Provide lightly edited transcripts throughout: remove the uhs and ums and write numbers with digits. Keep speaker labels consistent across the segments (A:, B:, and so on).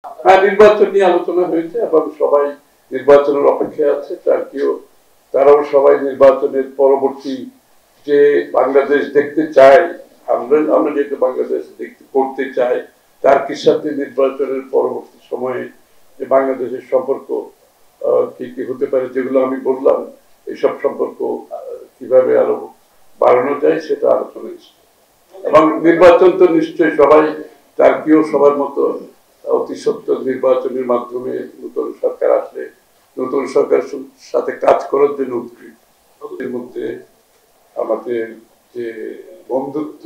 A: হ্যাঁ, নির্বাচন নিয়ে আলোচনা হয়েছে এবং সবাই নির্বাচনের অপেক্ষায় আছে। তারাও সবাই নির্বাচনের পরবর্তী যে বাংলাদেশ দেখতে চাই, আমরা যেহেতু বাংলাদেশ দেখতে করতে চাই, টার্কির সাথে নির্বাচনের পরবর্তী সময়ে যে বাংলাদেশের সম্পর্ক কি কি হতে পারে, যেগুলো আমি বললাম, এইসব সম্পর্ক কিভাবে আরো বাড়ানো যায় সেটা আলোচনা এসেছে। এবং নির্বাচন তো নিশ্চয়ই সবাই, টার্কিও সবার মতো অতি সত্বর নির্বাচনের মাধ্যমে নতুন সরকার আসলে নতুন সরকারের সাথে কাজ করার জন্য উদ্গ্রীব। এর মধ্যে আমাদের যে বন্ধুত্ব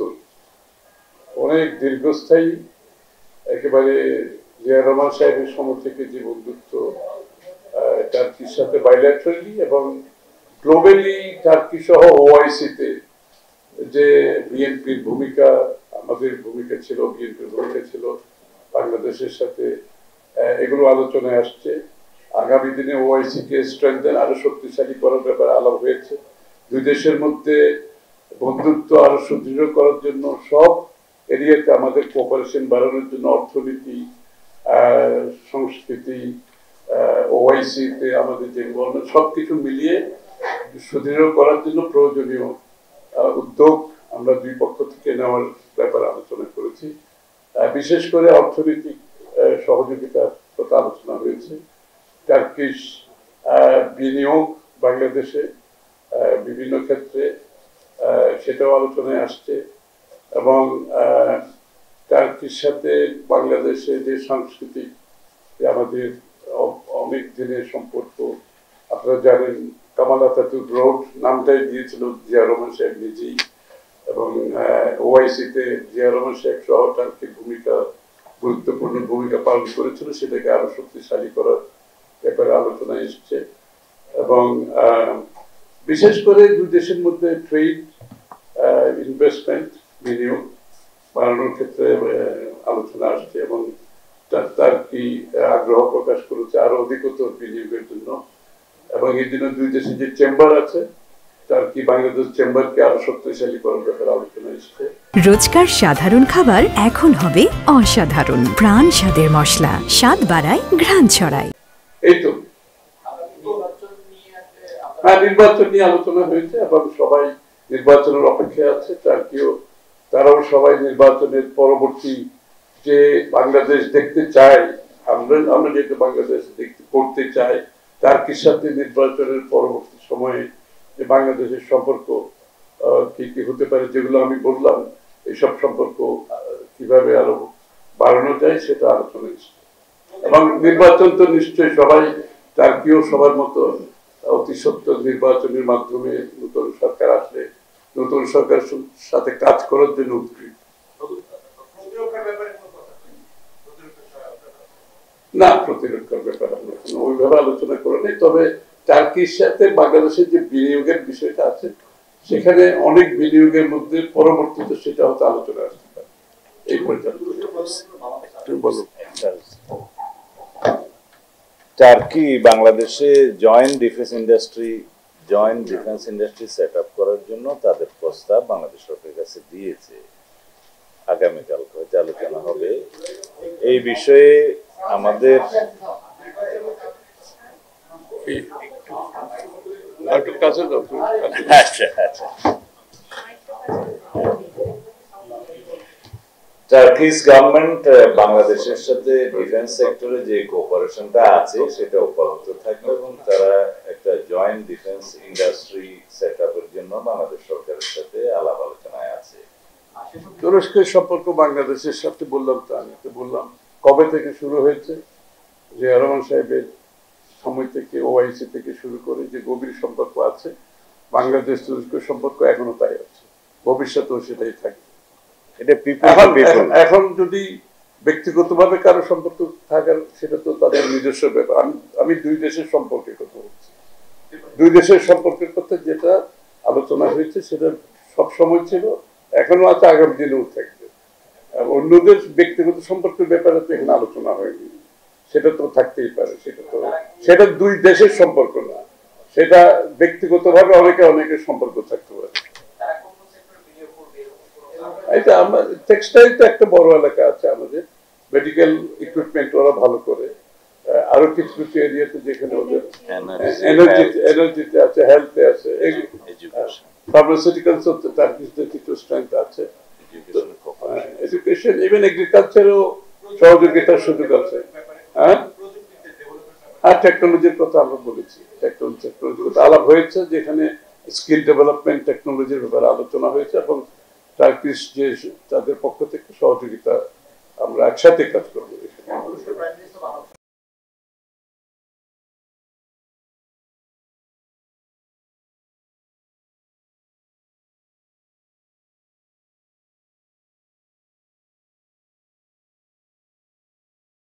A: অনেক দীর্ঘস্থায়ী, একেবারে জিয়া রহমান সাহেবের সময় থেকে যে বন্ধুত্ব, টার্কির সাথে বাইল্যাটারালি এবং গ্লোবালি টার্কি সহ ওআইসিতে যে বিএনপির ভূমিকা, আমাদের ভূমিকা ছিল, বিএনপির ভূমিকা ছিল বাংলাদেশের সাথে, এগুলো আলোচনায় আসছে। আগামী দিনে ওআইসি কে স্ট্রেংথেন আরো শক্তিশালী করার ব্যাপারে আলাপ হয়েছে। দুই দেশের মধ্যে বন্ধুত্ব আরো সুদৃঢ় করার জন্য সব এরিয়াতে আমাদের কোঅপারেশন বাড়ানোর জন্য অর্থনীতি, সংস্কৃতি, ওআইসি তে আমাদের যে ইনভলভমেন্ট, সবকিছু মিলিয়ে সুদৃঢ় করার জন্য প্রয়োজনীয় উদ্যোগ আমরা দুই পক্ষ থেকে নেওয়ার ব্যাপারে আলোচনা করেছি। বিশেষ করে অর্থনৈতিক সহযোগিতার কথা আলোচনা হয়েছে। টার্কিশ বিনিয়োগ বাংলাদেশে বিভিন্ন ক্ষেত্রে সেটাও আলোচনায় আসছে। এবং টার্কির সাথে বাংলাদেশে যে সাংস্কৃতিক আমাদের অনেক দিনের সম্পর্ক, আপনারা জানেন কামাল আতাতুর্ক রোড নামটাই দিয়েছিল জিয়া রহমান সাহেব নিজেই, এবং ওআইসিতে জিয়া রহমান সাহেব সহ টার্কির গুরুত্বপূর্ণ ভূমিকা পালন করেছিল, সেটাকে আরো শক্তিশালী করার ব্যাপারে আলোচনা এসেছে। এবং বিশেষ করে দুই দেশের মধ্যে ট্রেড, ইনভেস্টমেন্ট, বিনিয়োগ বাড়ানোর ক্ষেত্রে আলোচনা আসছে। এবং তার কি আগ্রহ প্রকাশ করেছে আরো অধিকতর বিনিয়োগের জন্য। এবং এই জন্য দুই দেশে যে চেম্বার আছে, তার কি বাংলাদেশ চেম্বারকে আরো শক্তিশালী করার ব্যাপারে আলোচনা এসেছে।
B: রোজকার সাধারণ খাবার এখন হবে অসাধারণ। প্রাণ স্বাদের মশলা, স্বাদ বাড়ায়, ঘ্রাণ ছড়ায়।
A: এই তো, হ্যাঁ, নির্বাচন নিয়ে আলোচনা হয়েছে এবং সবাই নির্বাচনের অপেক্ষায় আছে। তারাও সবাই নির্বাচনের পরবর্তী যে বাংলাদেশ দেখতে চাই, আমরা যেহেতু বাংলাদেশ দেখতে করতে চাই, টার্কির সাথে নির্বাচনের পরবর্তী সময়ে যে বাংলাদেশের সম্পর্ক কি কি হতে পারে, যেগুলো আমি বললাম, এইসব সম্পর্ক কিভাবে আরো বাড়ানো যায় সেটা আলোচনা এসেছে। এবং নির্বাচন তো নিশ্চয়ই সবাই, টার্কিও সবার মতো অতি সত্বর নির্বাচনের মাধ্যমে নতুন সরকার আসলে নতুন সরকারের সাথে কাজ করার জন্য উদ্গ্রীব। না, প্রতিরক্ষার ব্যাপারে আমরা ওইভাবে আলোচনা করে নেই। তবে টার্কির সাথে বাংলাদেশের যে বিনিয়োগের বিষয়টা আছে, সেখানে অনেক বিনিয়োগের মধ্যে পরবর্তীতে সেটা হয়তো আলোচনা আসতে পারে। এই পর্যন্ত বলো।
C: টার্কি বাংলাদেশে joint defence industry set up করার জন্য তাদের প্রস্তাব বাংলাদেশ সরকারের কাছে দিয়েছে। আগামীকাল হয়তো আলোচনা হবে এই বিষয়ে। আমাদের টার্কিশ গভর্নমেন্ট বাংলাদেশের সাথে ডিফেন্স সেক্টরে যে কোঅপারেশনটা আছে সেটা অব্যাহত থাকবে এবং তারা একটা জয়েন্ট ডিফেন্স ইন্ডাস্ট্রি সেট আপের জন্য বাংলাদেশ সরকারের সাথে আলাপ আলোচনায় আছে।
A: তুরস্কের সম্পর্ক বাংলাদেশের সাথে বললাম তো, আমি তো বললাম কবে থেকে শুরু হয়েছে, জিয়া রহমান সাহেবের সময় থেকে ওআইসি থেকে শুরু করে যে গভীর সম্পর্ক আছে, বাংলাদেশ তুরস্কের সম্পর্ক এখনো তাই আছে, ভবিষ্যতেও সেটাই থাকবে। এখন যদি ব্যক্তিগতভাবে কারো সম্পর্ক থাকার, সেটা তো তাদের নিজস্ব ব্যাপার। আমি দুই দেশের সম্পর্কের কথা বলছি। দুই দেশের সম্পর্কের কথা যেটা আলোচনা হয়েছে সেটা সব সময় ছিল, এখনো আছে, আগামী দিনেও থাকবে। অন্যদের ব্যক্তিগত সম্পর্কের ব্যাপারে তো এখানে আলোচনা হয়নি, সেটা তো থাকতেই পারে। সেটা দুই দেশের সম্পর্ক না, সেটা ব্যক্তিগতভাবে অনেকের সম্পর্ক থাকতে পারে। এটা আমরা টেক্সটাইল তো একটা বড় এলাকা আছে আমাদের, মেডিকেল ইকুইপমেন্ট ওরা ভালো করে, আরো কিছু কিছু এরিয়াতে যেখানে ওদের এনার্জিতে আছে, হেলথে আছে, ফার্মাসিউটিক্যালস টার্কিশদের কিছু স্ট্রেংথ আছে, এডুকেশন, ইভেন এগ্রিকালচারও সহযোগিতার সুযোগ আছে। হ্যাঁ, টেকনোলজির কথা আমরা বলেছি, টেকনোলজির কথা আলাপ হয়েছে, যেখানে স্কিল ডেভেলপমেন্ট টেকনোলজির ব্যাপারে আলোচনা হয়েছে, এবং টার্কিশ যে তাদের পক্ষ থেকে সহযোগিতা আমরা একসাথে কাজ করবো।